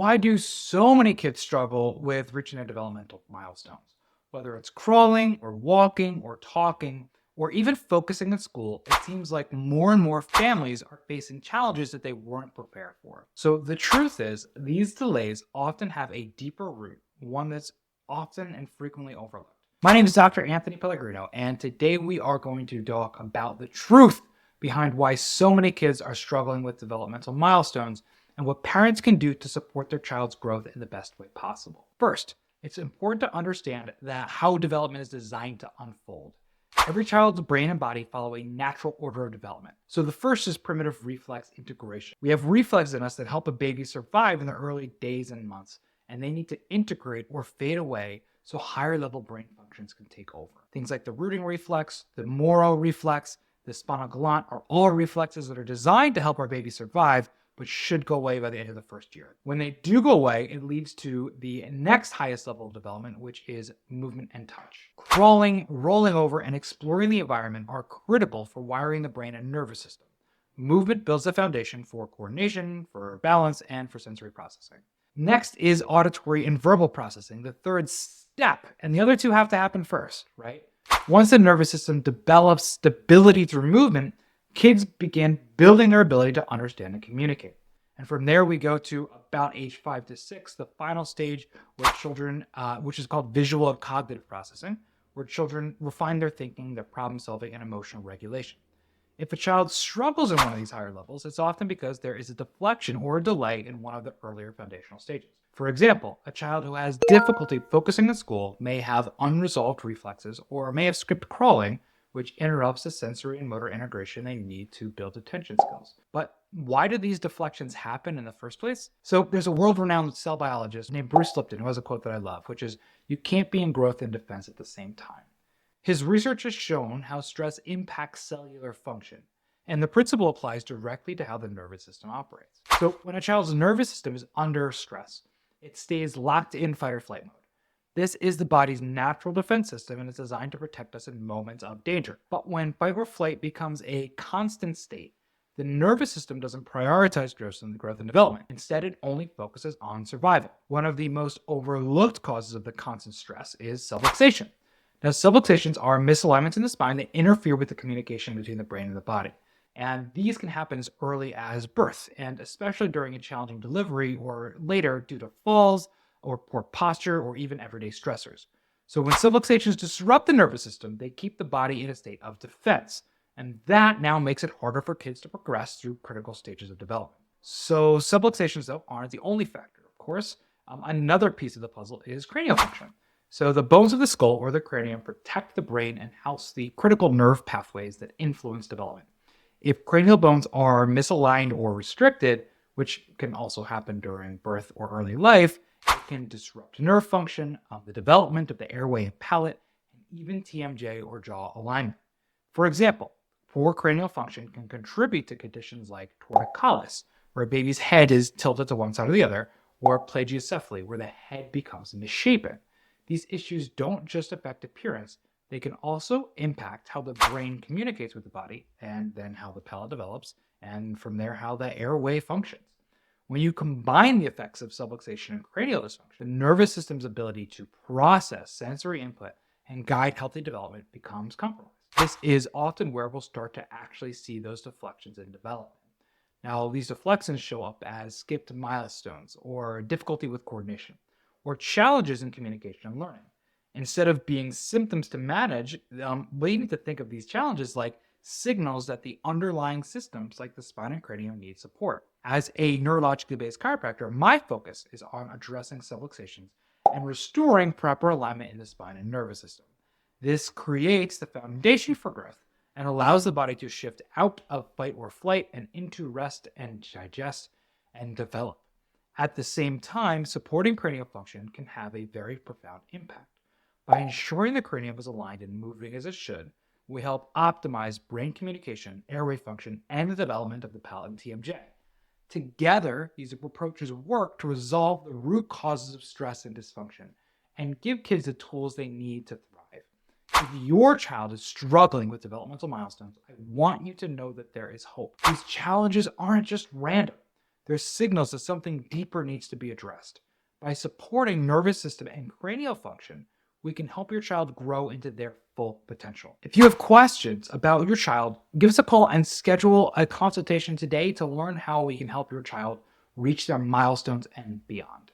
why do so many kids struggle with reaching their developmental milestones? Whether it's crawling or walking or talking or even focusing at school, it seems like more and more families are facing challenges that they weren't prepared for. So the truth is, these delays often have a deeper root, one that's often and frequently overlooked. My name is Dr. Anthony Pellegrino, and today we are going to talk about the truth behind why so many kids are struggling with developmental milestones and what parents can do to support their child's growth in the best way possible. First, it's important to understand that how development is designed to unfold. Every child's brain and body follow a natural order of development. So the first is primitive reflex integration. We have reflexes in us that help a baby survive in the early days and months, and they need to integrate or fade away so higher level brain functions can take over. Things like the rooting reflex, the Moro reflex, the spinal galant are all reflexes that are designed to help our baby survive, but should go away by the end of the first year. When they do go away, it leads to the next highest level of development, which is movement and touch. Crawling, rolling over, and exploring the environment are critical for wiring the brain and nervous system. Movement builds the foundation for coordination, for balance, and for sensory processing. Next is auditory and verbal processing, the third step, and the other two have to happen first, right? Once the nervous system develops stability through movement, kids begin building their ability to understand and communicate. And from there, we go to about age 5 to 6, the final stage where children, which is called visual and cognitive processing, where children refine their thinking, their problem solving, and emotional regulation. If a child struggles in one of these higher levels, it's often because there is a deflection or a delay in one of the earlier foundational stages. For example, a child who has difficulty focusing in school may have unresolved reflexes or may have skipped crawling, which interrupts the sensory and motor integration they need to build attention skills. But why do these deflections happen in the first place? So there's a world-renowned cell biologist named Bruce Lipton who has a quote that I love, which is, "You can't be in growth and defense at the same time." His research has shown how stress impacts cellular function, and the principle applies directly to how the nervous system operates. So when a child's nervous system is under stress, it stays locked in fight or flight mode. This is the body's natural defense system and it's designed to protect us in moments of danger. But when fight or flight becomes a constant state, the nervous system doesn't prioritize growth and development. Instead, it only focuses on survival. One of the most overlooked causes of the constant stress is subluxation. Now, subluxations are misalignments in the spine that interfere with the communication between the brain and the body. And these can happen as early as birth, and especially during a challenging delivery or later due to falls or poor posture or even everyday stressors. So when subluxations disrupt the nervous system, they keep the body in a state of defense. And that now makes it harder for kids to progress through critical stages of development. So subluxations, though, aren't the only factor, of course. Another piece of the puzzle is cranial function. So the bones of the skull or the cranium protect the brain and house the critical nerve pathways that influence development. If cranial bones are misaligned or restricted, which can also happen during birth or early life, it can disrupt nerve function, the development of the airway and palate, and even TMJ or jaw alignment. For example, poor cranial function can contribute to conditions like torticollis, where a baby's head is tilted to one side or the other, or plagiocephaly, where the head becomes misshapen. These issues don't just affect appearance, they can also impact how the brain communicates with the body, and then how the palate develops, and from there how the airway functions. When you combine the effects of subluxation and cranial dysfunction, the nervous system's ability to process sensory input and guide healthy development becomes compromised. This is often where we'll start to actually see those deflections in development. Now, these deflections show up as skipped milestones, or difficulty with coordination, or challenges in communication and learning. Instead of being symptoms to manage, we need to think of these challenges like signals that the underlying systems like the spine and cranium need support. As a neurologically based chiropractor, my focus is on addressing subluxations and restoring proper alignment in the spine and nervous system. This creates the foundation for growth and allows the body to shift out of fight or flight and into rest and digest and develop. At the same time, supporting cranial function can have a very profound impact. By ensuring the cranium is aligned and moving as it should, we help optimize brain communication, airway function, and the development of the palate and TMJ. Together, these approaches work to resolve the root causes of stress and dysfunction and give kids the tools they need to thrive. If your child is struggling with developmental milestones, I want you to know that there is hope. These challenges aren't just random. there's signals that something deeper needs to be addressed. By supporting nervous system and cranial function, we can help your child grow into their full potential. If you have questions about your child, give us a call and schedule a consultation today to learn how we can help your child reach their milestones and beyond.